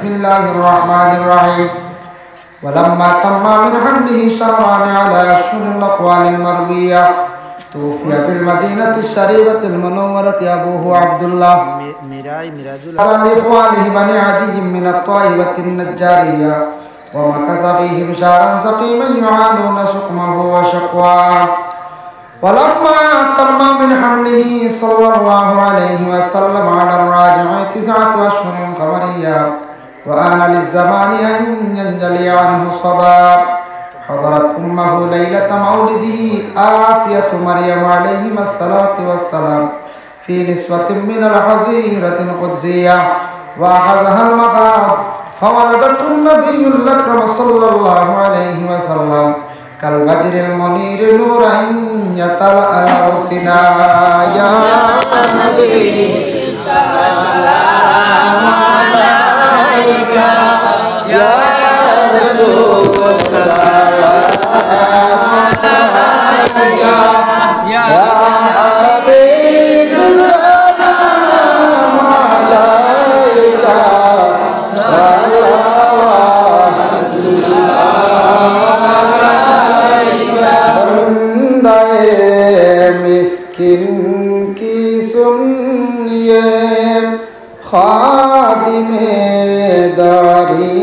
الله الرحمن الرحيم ولما تم من حمله شهران على أشهر الأقوال المروية توفي في المدينة الشريفة المنورة أبوه عبد الله على إخوانه بني عدي من الطائفة النجارية ومكث فيهم شهرا سقيما يعانون سقمه وشقواه ولما تم من حمله صلى الله عليه وسلم على الراجع 9 أشهر قمرية وآن للزمان أن ينجلي عنه صدى حضرت أمه ليلة مولده آسية مريم عليهما الصلاة والسلام في نسوة من الحظيرة القدسية وأخذها المخاض فولدته النبي الأكرم صلى الله عليه وسلم كالبدر المنير نورا يتلألأ سنا يا نبي سلام عليك يا رسول سلام عليك يا حبيب سلام عليك صلوات मिस्किन की सुनिए खादिमे दारी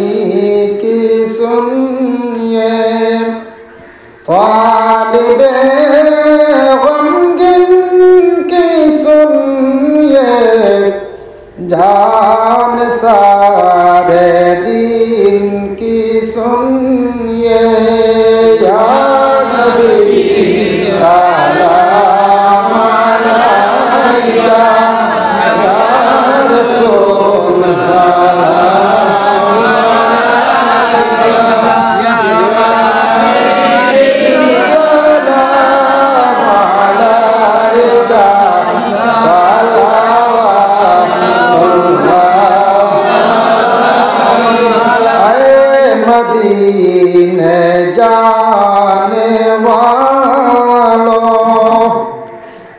की सुनिए तालिबे गमगिन की सुनिए जान सारे दीन की सुनिए या नबी सलाम अलैका या रसूल सलाम अलैका या सलाम अलैका सलावतुल्लाह ऐ मदीने जाने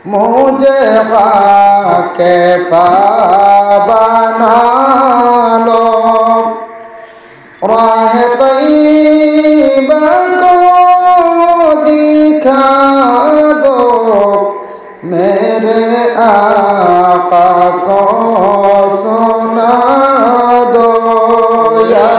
मुझे खाके बना लो राह तैयबा को दिखा दो मेरे आका को सुना दो या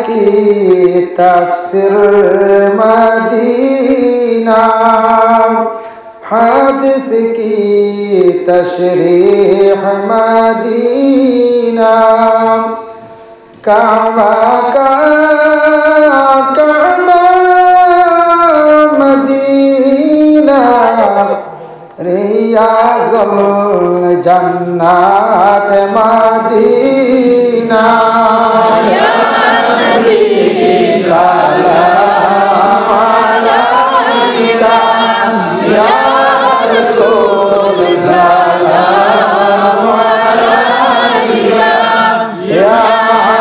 नबी तफसीर मदीना हदीस की तशरीह मदीना काबा का काबा मदीना रियाजुल जन्नत मदीना सलाम अलैका या रसूल सलाम अलैका या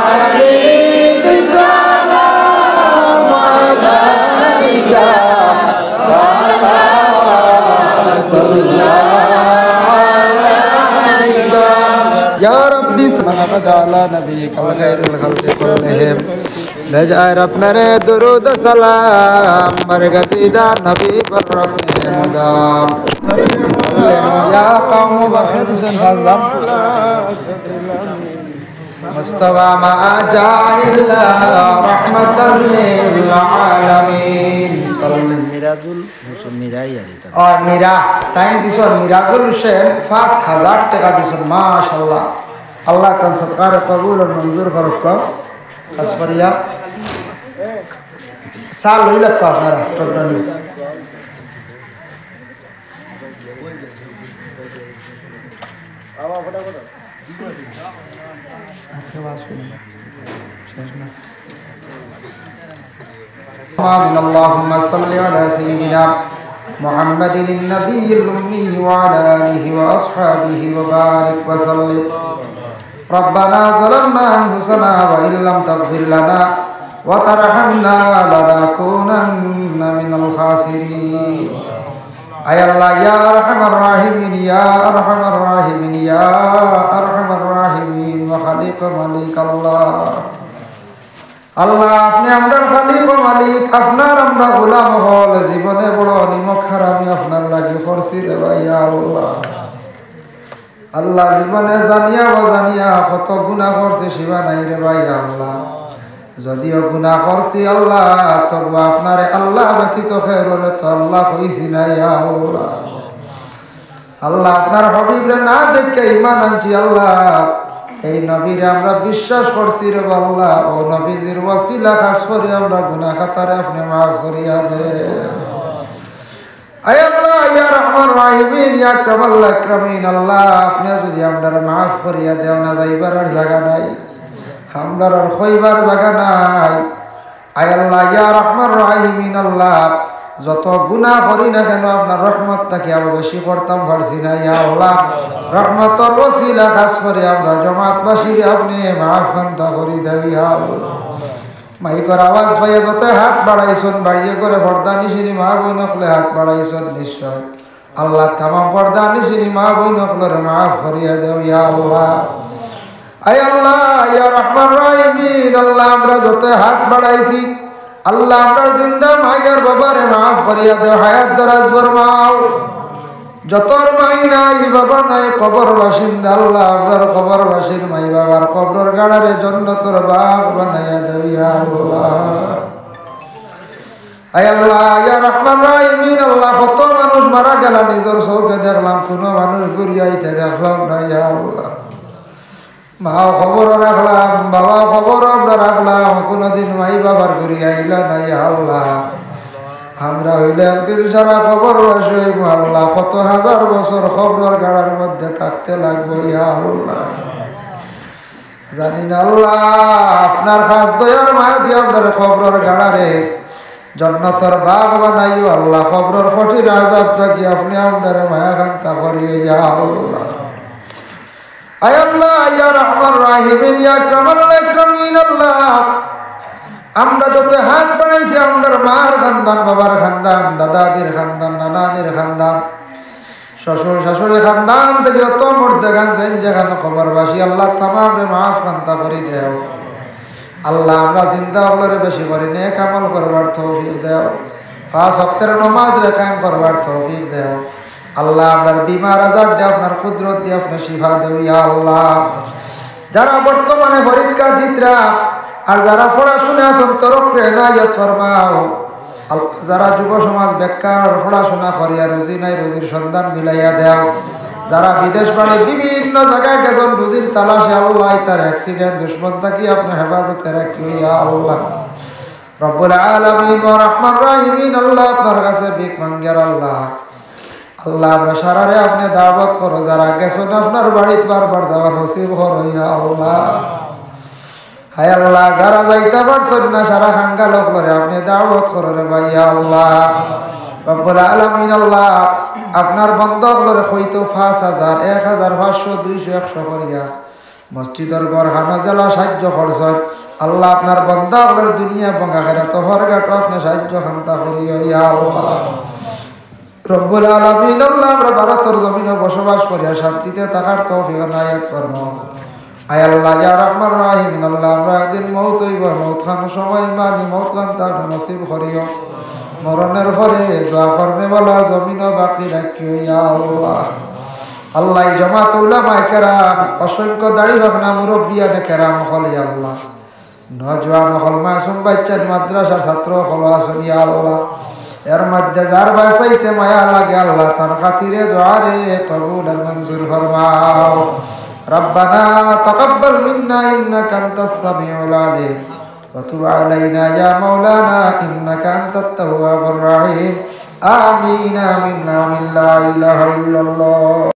हबीब सलाम अलैका सलावतुल्लाह अलैका या रब्बी सल्लल्लाहु अला नबियिका व खैरिल खल्क़ि कुल्लिहिम ले जाए रब मेरे दुरूद सलाम मरगज़ीदा नबी पर रखने मुदाम या कौम बख़िदुन ग़ज़ब मुस्तवा मा जाइल्ला रहमतल लिल आलमीन मिराजुल हुसैन मिराइया और मीरा टाइम दिस और मिराजुल हुसैन 5000 টাকা दिस माशाअल्लाह अल्लाह का सदका कबूल और मंजूर करो अस्फरिया साल लई लगता আপনারা টোটালি আবার ফটাফট আচ্ছা বাস শেষ না آمين اللهم صل على سيدنا محمد النبي الأمي وعلى آله وأصحابه وبارك وسلم ربنا ظلمنا أنفسنا وإن لم تغفر لنا وترحمنا لنكونن من الخاسرين أي الله يا أرحم الراحمين يا أرحم الراحمين يا أرحم الراحمين وخالق ملك الله আল্লাহ আপনি আমরার খালিক ও মালিক আপনার আমরা গোলাম হল জীবনে বড় নিমক হারামি আপনার লাগি করছি রে ভাই আল্লাহ আল্লাহ জীবনে জানিয়া অজানিয়া কত গুনাহ করছে সীমা নাই রে ভাই আল্লাহ যদিও গুনাহ করছি আল্লাহ তবু আপনারে আল্লাহ ব্যতীত খেররে তো আল্লাহ কইছি না ইয়া আল্লাহ আল্লাহ আপনার হাবিবরে না দেখে ঈমান আনছি আল্লাহ এই নবীরে আমরা বিশ্বাস করছি রে আল্লাহ ও নবীজির ওসিলা খাস করে আমরা গুনাহ খাতারে আপনি মাফ করিয়া দেন আয় আল্লাহ ইয়া রহমান রাহিমিন ইয়া আকরামাল আকরামিন আল্লাহ আপনি যদি আমরা মাফ করিয়া দেও না যাইবার আর জায়গা নাই আমরার আর কইবার জায়গা নাই আয় আল্লাহ ইয়া রহমান রাহিমিন আল্লাহ যত গুনাহ করি না কেন আপনার রহমত তাকে আরো বেশি করতাম পারছি না ইয়া আল্লাহ রহমতের ওসিলা খাস করে আমরা জামাতবাসীরে আপনি মাফ খান্তা করি দেও ইয়া আল্লাহ মাইকর আওয়াজ পাইয়া যত হাত বাড়াইছন বাড়িয়ে করে পর্দা নিশিনি মা বই নকলে হাত বাড়াইছন নিশ্চয় আল্লাহ তামাম পর্দা নিশিনি মা বই নকলের মাফ করিয়া দেও ইয়া আল্লাহ আয় আল্লাহ ইয়া রহমান রাহিমিন আল্লাহ আমরা যত হাত বাড়াইছি আল্লাহ আমরা জিন্দা মায়ের বাবারে মাফ করিয়া দেও হায়াত দরাজ ফরমাও যতর মাই নাই বাবা নাই কবর বাসিন্দা আল্লাহ আপনার কবর বাসির মাই বাবার কবর গাড়ারে জান্নাতের বাগ বানাইয়া দেও ইয়া আল্লাহ আয় আল্লাহ ইয়া রহমান রাহিমিন আল্লাহ কত মানুষ মারা গেল নিজের চোখে দেখলাম কোনো মানুষ ঘুরিয়াইতে দেখলাম না ইয়া আল্লাহ মাও খবর রাখলাম বাবা খবর আমরা রাখলাম কোনদিন মাই বাবার ঘুরি আইলা নাই আল্লাহ আমরা হইলে একদিন সারা খবর হইব আল্লাহ কত হাজার বছর খবর গাড়ার মধ্যে থাকতে লাগবো ইয়া আল্লাহ জানি না আল্লাহ আপনার খাস দয়ার মায়া দিয়ে আপনার খবর গাড়ারে জান্নাতের বাগ বানাইও আল্লাহ খবর ফটির আযাব থাকি আপনি আপনার মায়া খান্তা করিও ইয়া আল্লাহ আয় আল্লাহ ইয়া রহমান রাহিমিন ইয়া আকরামাল আকরামিন আল্লাহ আমরা যত হাত বাড়াইছি আমাদের মার খানদান বাবার খানদান দাদাদের খানদান নানাদের খানদান শ্বশুর শাশুড়ি খানদান থেকে যত মরতে গেছেন যেখানে খবরবাসী আল্লাহ তামামরে মাফ খান্তা করে দেও আল্লাহ আমরা চিন্তা ভাবনারে বেশি করি নেক আমল করবার তৌফিক দেও পাঁচ ওয়াক্তের নামাজ কায়েম করবার তৌফিক দেও আল্লাহ আপনার বিমার আজাব দিয়ে আপনার কুদরত দিয়ে আপনার শিফা দেও ইয়া আল্লাহ যারা বর্তমানে পরীক্ষা দিতরা আর যারা পড়াশোনা আছেন তরফে এনায়েত ফরমাও যারা যুব সমাজ বেকার পড়াশোনা করিয়া রুজি নাই রুজির সন্ধান মিলাইয়া দেও যারা বিদেশ বাড়ি বিভিন্ন জায়গায় গেছেন রুজির তালাশে আল্লাহ তার অ্যাক্সিডেন্ট দুশ্মন থাকি আপনি হেফাজতে রাখিও ইয়া আল্লাহ রব্বুল আলামিন ওয়া রহমান রাহিমিন আল্লাহ আপনার কাছে ভিক মাঙ্গের আল্লাহ আল্লাহ আমরা সারারে আপনি দাওয়াত করো যারা গেছেন আপনার বাড়িতে বারবার যাওয়া নসিব করো ইয়া আল্লাহ হায় আল্লাহ যারা যাইতে পারছেন না সারা খাঙ্গা লোক করে আপনি দাওয়াত করো রে ভাই ইয়া আল্লাহ রব্বুল আলামিন আল্লাহ আপনার বন্ধকগুলোর হয়তো 5000 1500 200 100 করিয়া মসজিদের ঘর খানো জেলা সাহায্য করছেন আল্লাহ আপনার বন্ধকগুলোর দুনিয়া বঙ্গা খেরা তো হরগাট আপনি সাহায্য খান্তা করিও ইয়া আল্লাহ রব্বুল আলামিন আল্লাহ আমরা ভারতের জমিনে বসবাস করিয়া শান্তিতে থাকার তৌফিক নায়াত ফরমাও আয় আল্লাহ ইয়া রহমান রাহিম আল্লাহ আমরা একদিন মউত হইব মউত খান সময় মানি মউত খান তা নসিব করিও মরণের পরে দোয়া করনে वाला জমিন বাকি রাখিও ইয়া আল্লাহ আল্লাহ জামাত উলামায়ে কেরাম অসংখ্য দাড়ি ভাগনা মুরব্বিয়ানে কেরাম হল ইয়া আল্লাহ নওজওয়ান হল মাসুম বাচ্চা মাদ্রাসার ছাত্র হল আসল ইয়া আল্লাহ এর মধ্যে যার বাসাইতে মায়া লাগে আল্লাহ তার খাতিরে দোয়া রে কবুল আর মঞ্জুর ফরমাও ربنا تقبل منا إنك أنت السميع العليم وتب علينا يا مولانا إنك أنت التواب الرحيم آمين آمين آمين لا إله إلا الله.